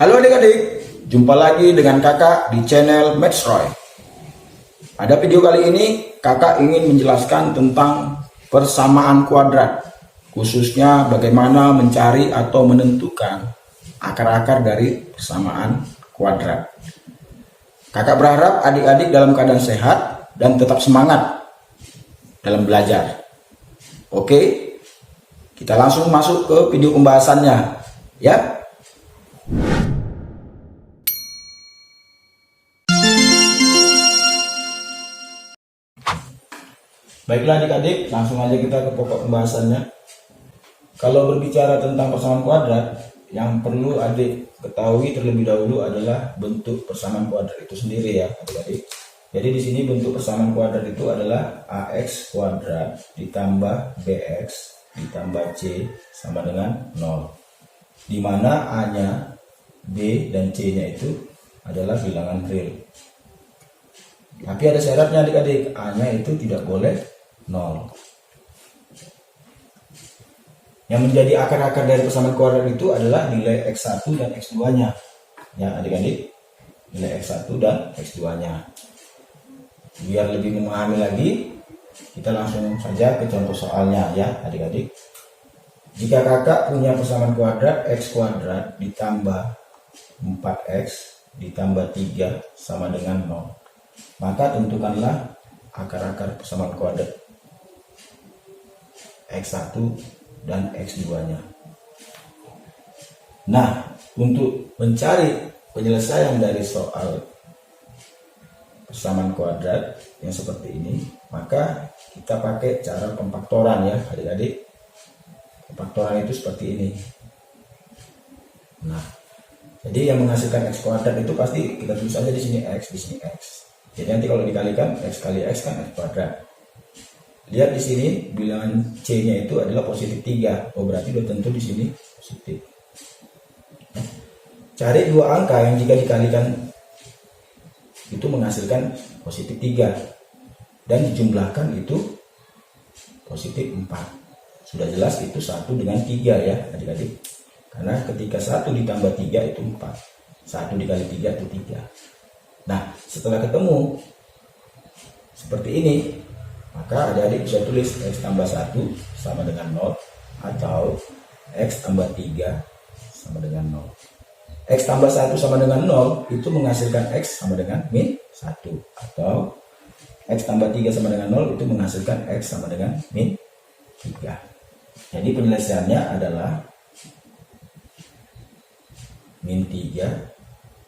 Halo adik-adik, jumpa lagi dengan kakak di channel Maths Roy. Pada video kali ini kakak ingin menjelaskan tentang persamaan kuadrat, khususnya bagaimana mencari atau menentukan akar-akar dari persamaan kuadrat. Kakak berharap adik-adik dalam keadaan sehat dan tetap semangat dalam belajar. Oke, kita langsung masuk ke video pembahasannya ya. Baiklah adik-adik, langsung aja kita ke pokok pembahasannya. Kalau berbicara tentang persamaan kuadrat, yang perlu adik ketahui terlebih dahulu adalah bentuk persamaan kuadrat itu sendiri ya adik-adik. Jadi di sini bentuk persamaan kuadrat itu adalah AX kuadrat ditambah BX ditambah C sama dengan 0. Di mana A-nya, B dan C-nya itu adalah bilangan real. Tapi ada syaratnya adik-adik, A-nya itu tidak boleh 0. Yang menjadi akar-akar dari persamaan kuadrat itu adalah nilai X1 dan X2-nya. Ya adik-adik, nilai X1 dan X2-nya. Biar lebih memahami lagi, kita langsung saja ke contoh soalnya ya adik-adik. Jika kakak punya persamaan kuadrat X kuadrat ditambah 4X ditambah 3 sama dengan 0, maka tentukanlah akar-akar persamaan kuadrat X1 dan X2-nya. Nah, untuk mencari penyelesaian dari soal persamaan kuadrat yang seperti ini, maka kita pakai cara pemfaktoran ya adik-adik. Pemfaktoran itu seperti ini. Nah, jadi yang menghasilkan X kuadrat itu pasti kita tulis saja di sini X, di sini X. Jadi nanti kalau dikalikan X kali X kan X kuadrat. Lihat di sini bilangan C-nya itu adalah positif 3. Oh berarti udah tentu di sini positif. Cari dua angka yang jika dikalikan itu menghasilkan positif 3 dan dijumlahkan itu positif 4. Sudah jelas itu 1 dengan 3 ya adik-adik. Karena ketika 1 ditambah 3 itu 4. 1 dikali 3 itu 3. Nah, setelah ketemu seperti ini, maka adik-adik bisa tulis X tambah 1 sama dengan 0 atau X tambah 3 sama dengan 0. X tambah 1 sama dengan 0 itu menghasilkan X sama dengan min 1. Atau X tambah 3 sama dengan 0 itu menghasilkan X sama dengan min 3. Jadi penyelesaiannya adalah min 3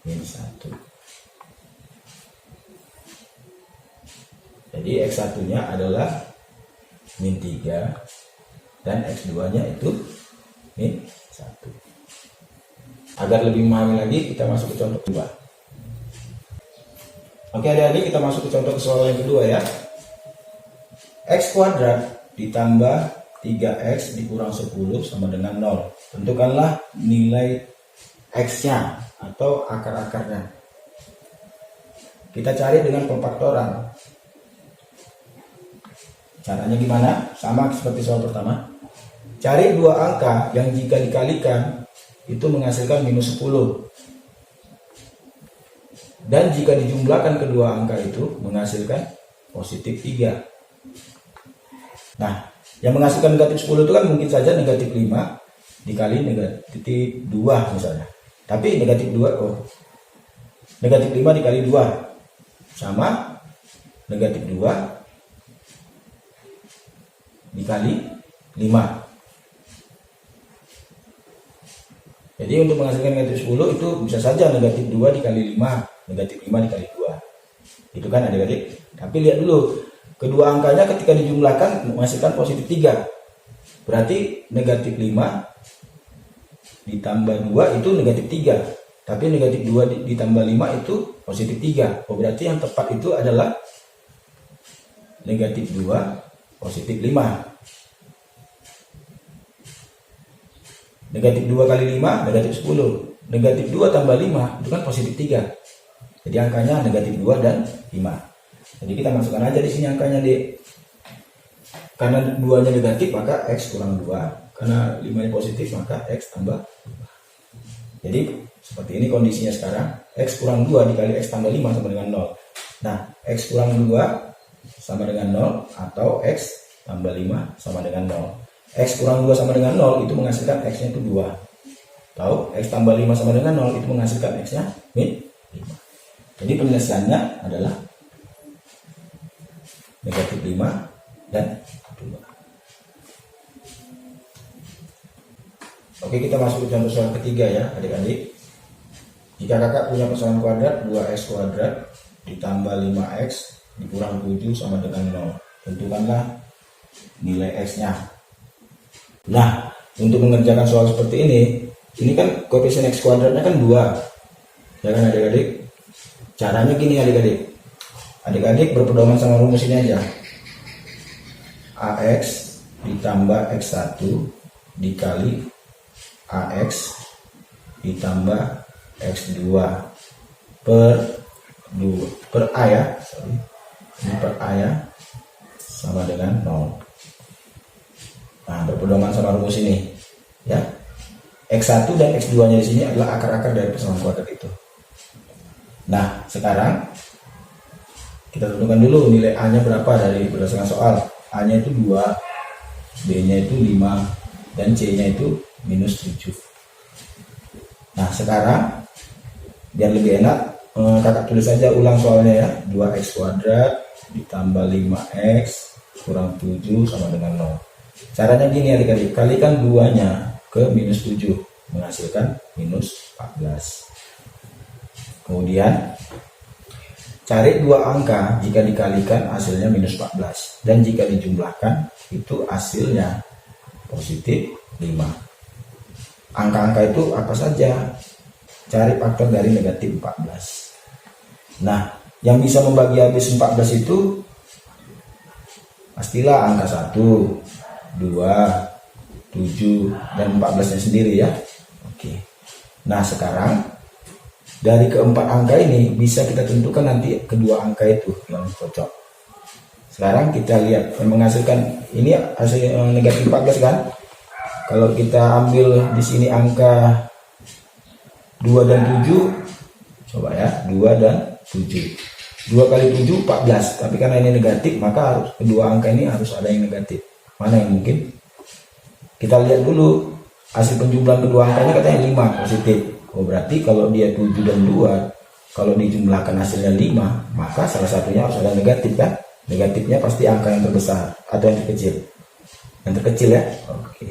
min 1. Jadi X1-nya adalah min 3 dan X2-nya itu min 1. Agar lebih memahami lagi, kita masuk ke contoh kedua. Oke adik-adik, kita masuk ke contoh soal yang kedua ya. X kuadrat ditambah 3X dikurang 10 sama dengan 0. Tentukanlah nilai X-nya atau akar-akarnya. Kita cari dengan pemfaktoran. Caranya gimana? Sama seperti soal pertama. Cari dua angka yang jika dikalikan itu menghasilkan minus 10. Dan jika dijumlahkan kedua angka itu menghasilkan positif 3. Nah, yang menghasilkan negatif 10 itu kan mungkin saja negatif 5 dikali negatif 2 misalnya. Tapi negatif 2, negatif 5 dikali 2 sama negatif 2 dikali 5. Jadi untuk menghasilkan negatif 10 itu bisa saja negatif 2 dikali 5, negatif 5 dikali 2. Itu kan adik-adik. Tapi lihat dulu, kedua angkanya ketika dijumlahkan menghasilkan positif 3. Berarti negatif 5 ditambah 2 itu negatif 3. Tapi negatif 2 ditambah 5 itu positif 3. Oh berarti yang tepat itu adalah negatif 2 positif 5. Negatif 2 kali 5 negatif 10. Negatif 2 tambah 5 itu kan positif 3. Jadi angkanya negatif 2 dan 5. Jadi kita masukkan aja di sini angkanya D. Karena 2-nya negatif maka X kurang 2. Karena 5-nya positif maka X tambah 5. Jadi seperti ini kondisinya sekarang. X kurang 2 dikali X tambah 5 sama dengan 0. Nah, X kurang 2 sama dengan 0 atau X tambah 5 sama dengan 0. X kurang 2 sama dengan 0 itu menghasilkan X nya itu 2. Tahu? X tambah 5 sama dengan 0 itu menghasilkan X nya min 5. Jadi penyelesaiannya adalah negatif 5 dan 2. Oke, kita masuk ke contoh soal ketiga ya adik-adik. Jika kakak punya persamaan kuadrat 2x kuadrat ditambah 5x dikurang 7 sama dengan 0. Tentukanlah nilai x-nya. Nah, untuk mengerjakan soal seperti ini kan koefisien x kuadratnya kan 2. Ya kan adik-adik? Caranya gini adik-adik. Adik-adik berpedoman sama rumus ini aja. AX ditambah X1 dikali AX ditambah X2 per A ya. Ini per A ya. Sama dengan 0. Nah, berpedoman sama rumus ini ya. X1 dan X2 nya di sini adalah akar-akar dari persamaan kuadrat itu. Nah, sekarang kita tentukan dulu nilai A nya berapa dari berdasarkan soal. A nya itu 2, B nya itu 5, dan C nya itu minus 7. Nah, sekarang biar lebih enak, kakak tulis saja ulang soalnya ya. 2x kuadrat ditambah 5x kurang 7 sama dengan 0. Caranya gini adik-adik, kalikan 2 nya ke minus 7 menghasilkan minus 14. Kemudian cari dua angka, jika dikalikan hasilnya minus 14 dan jika dijumlahkan itu hasilnya positif 5. Angka-angka itu apa saja? Cari faktor dari negatif 14. Nah, yang bisa membagi habis 14 itu pastilah angka 1, 2, 7, dan 14 nya sendiri ya. Oke. Nah, sekarang dari keempat angka ini bisa kita tentukan nanti kedua angka itu yang cocok. Sekarang kita lihat yang menghasilkan ini hasil negatif 14 kan. Kalau kita ambil di sini angka 2 dan 7, coba ya, 2 dan 7. 2 kali 7 14, tapi karena ini negatif maka harus kedua angka ini harus ada yang negatif. Mana yang mungkin? Kita lihat dulu hasil penjumlahan kedua angkanya katanya 5 positif. Oh, berarti kalau dia 7 dan 2, kalau dijumlahkan hasilnya 5, maka salah satunya harus ada negatif kan? Negatifnya pasti angka yang terbesar atau yang terkecil. Yang terkecil ya. Oke.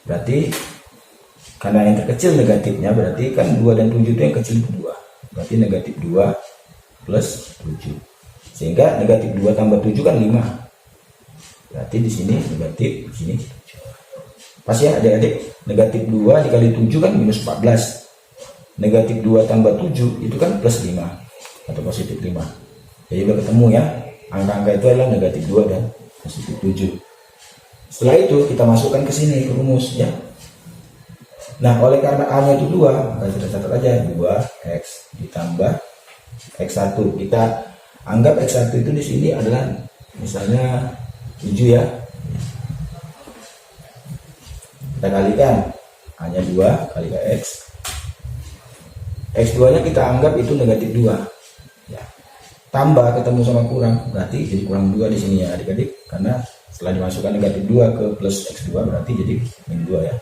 Berarti karena yang terkecil negatifnya, berarti kan 2 dan 7 itu yang kecil itu 2. Berarti negatif 2 plus 7. Sehingga negatif 2 tambah 7 kan 5. Berarti di sini negatif, di sini 7. Pas ya adik-adik, negatif 2 dikali 7 kan minus 14. Negatif 2 tambah 7 itu kan plus 5 atau positif 5. Jadi udah ketemu ya, angka-angka itu adalah negatif 2 dan positif 7. Setelah itu kita masukkan ke sini ke rumus ya. Nah, oleh karena A nya itu 2, maka kita catat aja 2x ditambah x1. Kita anggap x1 itu di sini adalah misalnya 7 ya. Kita kalikan hanya 2 kali x. X2 nya kita anggap itu negatif 2 ya. Tambah ketemu sama kurang, berarti jadi kurang 2 di sini ya adik-adik, karena setelah dimasukkan negatif 2 ke plus x2 berarti jadi min 2 ya,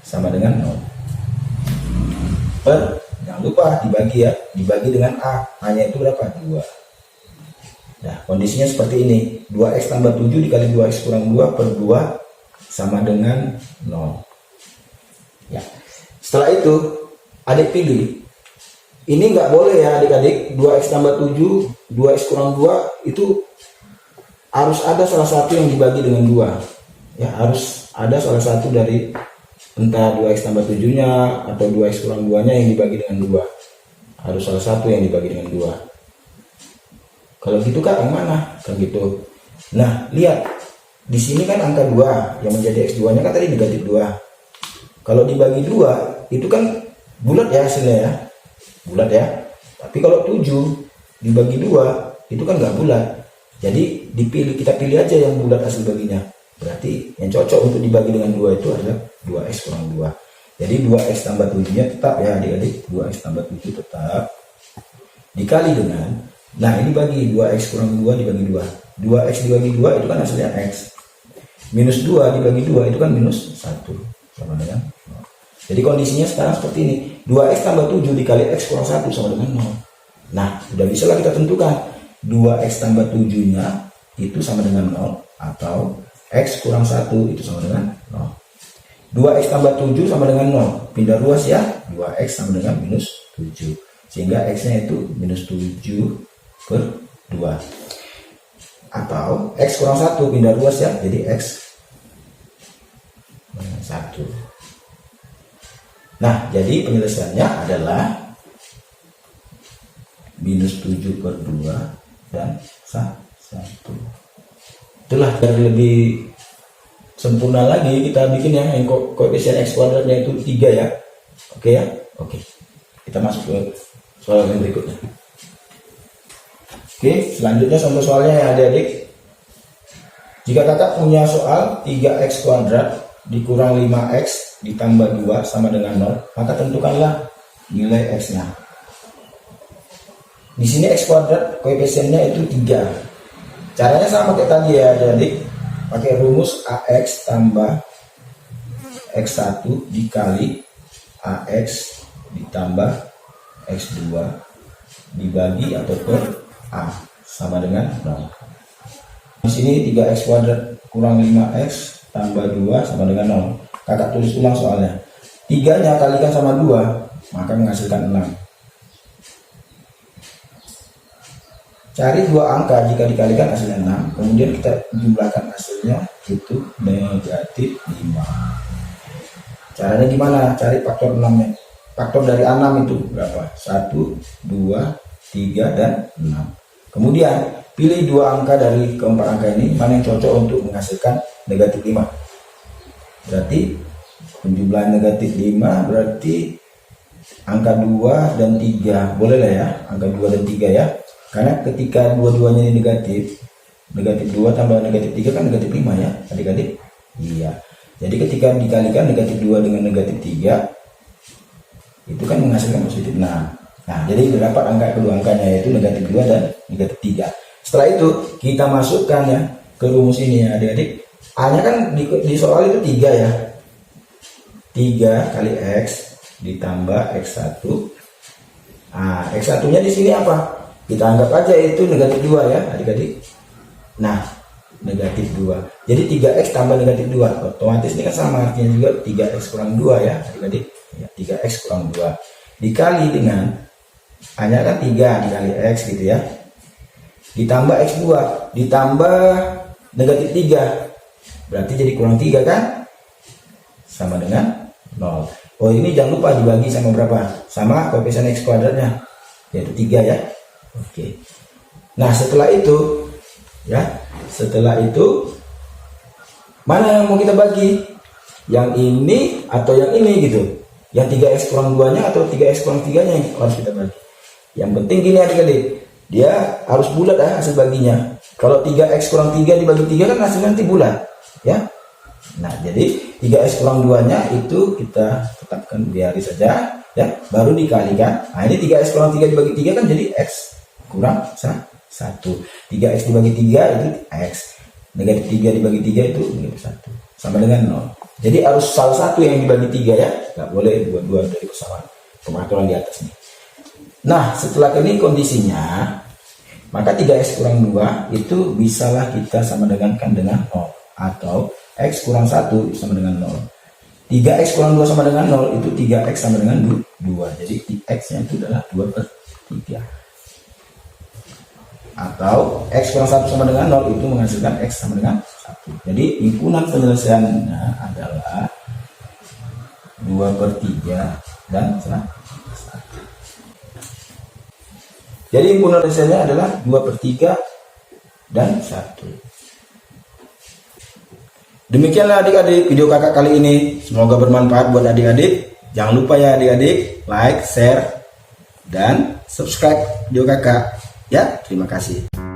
sama dengan 0. Jangan lupa dibagi ya, dibagi dengan A nya itu berapa? 2. Nah, kondisinya seperti ini, 2x tambah 7 dikali 2x kurang 2 per 2 sama dengan 0 ya. Setelah itu adik pilih, ini nggak boleh ya adik-adik, 2x tambah 7 2x kurang 2 itu harus ada salah satu yang dibagi dengan 2 ya, harus ada salah satu dari entah 2x tambah 7 nya atau 2x kurang 2 nya yang dibagi dengan 2, harus salah satu yang dibagi dengan 2. Kalau gitu kan yang mana kan gitu. Nah, lihat di sini kan angka 2 yang menjadi x2 nya kan tadi negatif 2. Kalau dibagi 2 itu kan bulat ya hasilnya ya, bulat ya. Tapi kalau 7 dibagi 2 itu kan nggak bulat. Jadi kita pilih aja yang bulat hasil baginya. Berarti yang cocok untuk dibagi dengan 2 itu adalah 2x kurang 2. Jadi 2x tambah 7-nya tetap ya adik-adik, 2x tambah 7 tetap dikali dengan, nah ini bagi 2x kurang 2 dibagi 2, 2x dibagi 2 itu kan hasilnya x, minus 2 dibagi 2 itu kan minus 1 sama dengan 0. Jadi kondisinya sekarang seperti ini, 2x tambah 7 dikali x kurang 1 sama dengan 0. Nah sudah bisa lah kita tentukan 2x tambah 7-nya itu sama dengan 0 atau x kurang 1 itu sama dengan 0. 2x tambah 7 sama dengan 0, pindah ruas ya, 2x sama dengan minus 7, sehingga x-nya itu minus 7 per 2, atau x kurang 1 pindah ruas ya, jadi x 1. Nah jadi penyelesaiannya adalah minus 7 per 2 dan 1. Itulah dari lebih sempurna lagi kita bikin ya, yang koefisien x kuadratnya itu 3 ya. Oke ya, oke, kita masuk ke soal yang berikutnya. Oke, selanjutnya contoh soalnya ya adik-adik. Jika kakak punya soal 3x kuadrat dikurang 5x ditambah 2 sama dengan 0, maka tentukanlah nilai x-nya. Di sini x kuadrat koefisiennya itu 3. Caranya sama kayak tadi ya adik-adik, pakai rumus AX tambah X1 dikali AX ditambah X2 dibagi atau per A sama dengan 0. Di sini 3x kuadrat kurang 5x tambah 2 sama dengan 0. Kakak tulis ulang soalnya. 3-nya kalikan sama 2 maka menghasilkan 6. Cari dua angka jika dikalikan hasilnya 6, kemudian kita jumlahkan hasilnya itu negatif 5. Caranya gimana? Cari faktor 6-nya. Faktor dari 6 itu berapa? 1, 2, 3, dan 6. Kemudian pilih dua angka dari keempat angka ini, mana yang cocok untuk menghasilkan negatif 5. Berarti penjumlahan negatif 5 berarti angka 2 dan 3. Boleh lah ya, angka 2 dan 3 ya. Karena ketika dua-duanya ini negatif 2 tambah negatif 3 kan negatif 5 ya adik-adik. Iya. Jadi ketika dikalikan negatif 2 dengan negatif 3 itu kan menghasilkan positif 6. Nah jadi dapat angka kedua angkanya yaitu negatif 2 dan negatif 3. Setelah itu kita masukkan ya ke rumus ini ya adik-adik. A nya kan di soal itu 3 ya, 3 kali X ditambah X1. Nah X1 nya di sini apa? Kita anggap aja itu negatif 2 ya adik-adik. Nah negatif 2, jadi 3x tambah negatif 2 otomatis ini kan sama, artinya juga 3x kurang 2 ya adik-adik ya, 3x kurang 2 dikali dengan hanya kan 3 dikali x gitu ya, ditambah x2 ditambah negatif 3 berarti jadi kurang 3 kan, sama dengan 0. Oh ini jangan lupa dibagi sama berapa, sama koefisien x kuadratnya yaitu 3 ya. Oke. Nah setelah itu ya, setelah itu mana yang mau kita bagi, yang ini atau yang ini gitu, yang 3x kurang 2 nya atau 3x kurang 3 nya yang harus kita bagi. Yang penting gini adik-adik, dia harus bulat ya hasil baginya. Kalau 3x kurang 3 dibagi 3 kan hasilnya nanti bulat ya. Nah jadi 3x kurang 2 nya itu kita tetapkan biari saja ya, baru dikalikan. Nah ini 3x kurang 3 dibagi 3 kan jadi x kurang 1. 3x dibagi 3 itu x, negatif 3 dibagi 3 itu negatif 1 sama dengan 0. Jadi harus salah satu yang dibagi 3 ya, nggak boleh dua-dua dari persamaan, pengaturan di atas nih. Nah setelah ini kondisinya, maka 3x kurang 2 itu bisalah kita sama dengankan dengan 0 atau x kurang 1 sama dengan 0. 3x kurang 2 sama dengan 0 itu 3x sama dengan 2, jadi x nya itu adalah 2 per 3. Atau x kurang 1 sama dengan 0 itu menghasilkan x sama dengan 1. Jadi himpunan penyelesaiannya adalah 2 per 3 dan 1. Jadi himpunan penyelesaiannya adalah 2 per 3 dan 1. Demikianlah adik-adik video kakak kali ini. Semoga bermanfaat buat adik-adik. Jangan lupa ya adik-adik, like, share, dan subscribe video kakak. Ya, terima kasih.